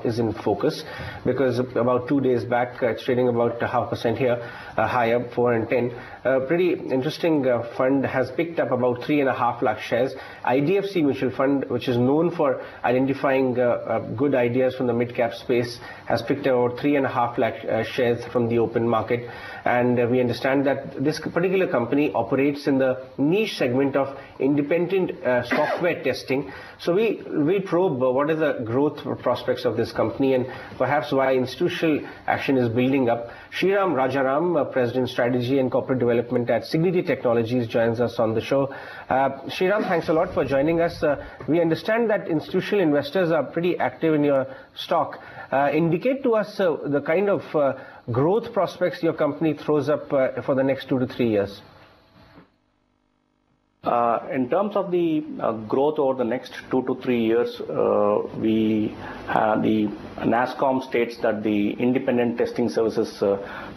is in focus, because about 2 days back it's trading about 0.5% here, higher 410. Pretty interesting fund has picked up about 3.5 lakh shares. IDFC Mutual Fund, which is known for identifying good ideas from the mid-cap space, has picked up about 3.5 lakh shares from the open market. And we understand that this particular company operates in the niche segment of independent software testing. So we probe what is the growth prospects of this company and perhaps why institutional action is building up. Sriram Rajaram, President Strategy and Corporate Development at Cigniti Technologies, joins us on the show. Sriram, thanks a lot for joining us. We understand that institutional investors are pretty active in your stock. Indicate to us the kind of growth prospects your company throws up for the next 2 to 3 years. In terms of the growth over the next 2 to 3 years, the NASSCOM states that the independent testing services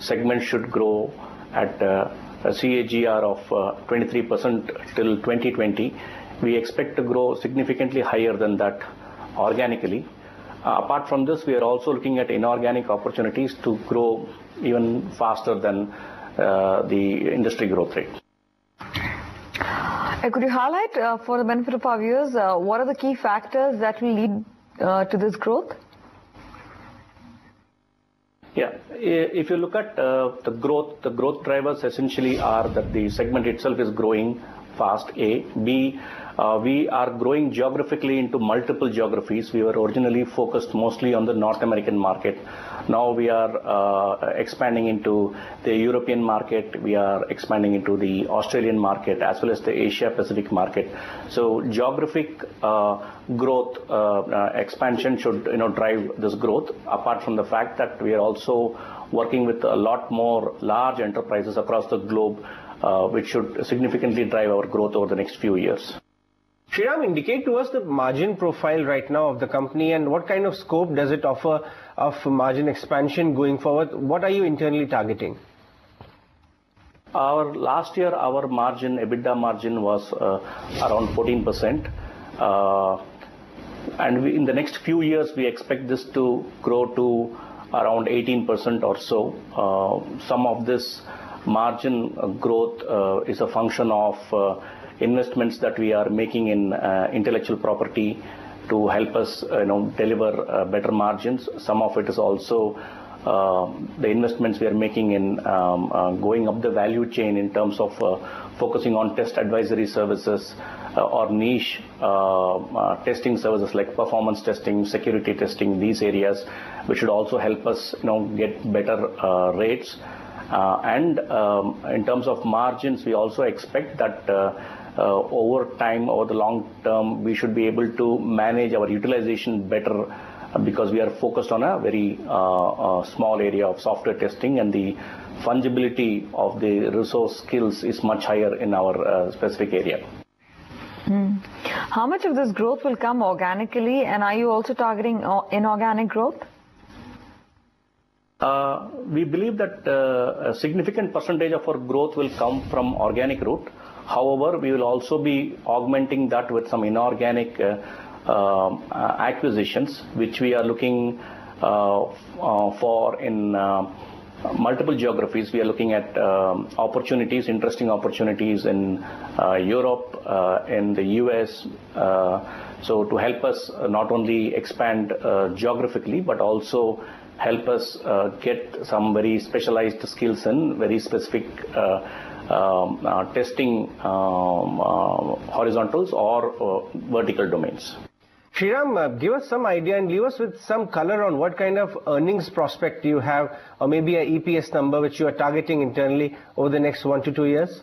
segment should grow at a CAGR of 23% till 2020. We expect to grow significantly higher than that organically. Apart from this, we are also looking at inorganic opportunities to grow even faster than the industry growth rate. Could you highlight, for the benefit of our viewers, what are the key factors that will lead to this growth? Yeah, if you look at the growth drivers essentially are that the segment itself is growing fast, A. B, we are growing geographically into multiple geographies. We were originally focused mostly on the North American market. Now we are expanding into the European market. We are expanding into the Australian market as well as the Asia Pacific market. So geographic growth expansion should drive this growth. Apart from the fact that we are also working with a lot more large enterprises across the globe, which should significantly drive our growth over the next few years. Sriram, indicate to us the margin profile right now of the company and what kind of scope does it offer of margin expansion going forward? What are you internally targeting? Last year, our margin, EBITDA margin was around 14%. And in the next few years, we expect this to grow to around 18% or so. Some of this margin growth is a function of investments that we are making in intellectual property to help us deliver better margins. Some of it is also the investments we are making in going up the value chain in terms of focusing on test advisory services or niche testing services like performance testing, security testing, these areas, which should also help us get better rates. And in terms of margins, we also expect that over time, over the long term, we should be able to manage our utilization better because we are focused on a very small area of software testing, and the fungibility of the resource skills is much higher in our specific area. How much of this growth will come organically, and are you also targeting inorganic growth? We believe that a significant percentage of our growth will come from organic route. However, we will also be augmenting that with some inorganic acquisitions, which we are looking for in multiple geographies. We are looking at opportunities, interesting opportunities in Europe, in the US. So to help us not only expand geographically, but also help us get some very specialized skills in very specific testing horizontals or vertical domains. Sriram, give us some idea and leave us with some color on what kind of earnings prospect you have, or maybe a EPS number which you are targeting internally over the next 1 to 2 years.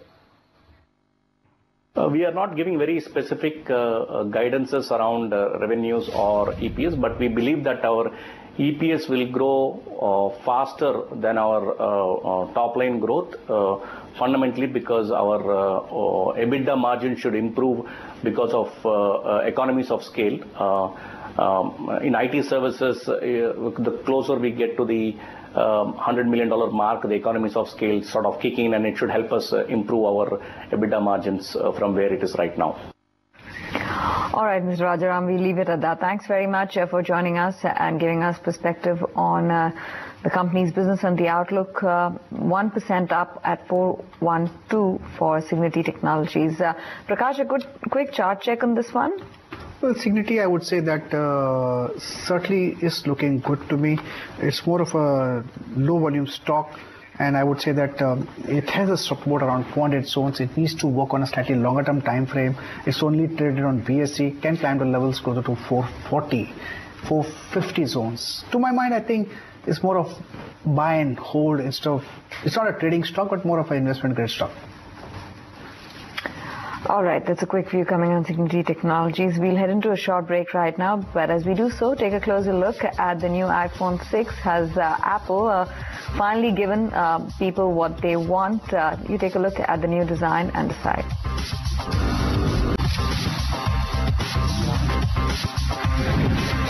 We are not giving very specific guidances around revenues or EPS, but we believe that our EPS will grow faster than our top line growth, fundamentally because our EBITDA margin should improve because of economies of scale. In IT services, the closer we get to the $100 million mark, the economies of scale sort of kick in, and it should help us improve our EBITDA margins from where it is right now. All right, Mr. Rajaram, we leave it at that. Thanks very much for joining us and giving us perspective on the company's business and the outlook. 1% up at 412 for Cigniti Technologies. Prakash, a quick chart check on this one? Well, Cigniti, I would say that certainly is looking good to me. It's more of a low volume stock, and I would say that it has a support around 400 zones. It needs to work on a slightly longer term time frame. It's only traded on BSE, can climb to levels closer to 440, 450 zones. To my mind, I think it's more of buy and hold instead of, it's not a trading stock, but more of an investment grade stock. All right, that's a quick view coming on Cigniti Technologies. We'll head into a short break right now, but as we do so, take a closer look at the new iPhone 6. Has Apple finally given people what they want? You take a look at the new design and decide.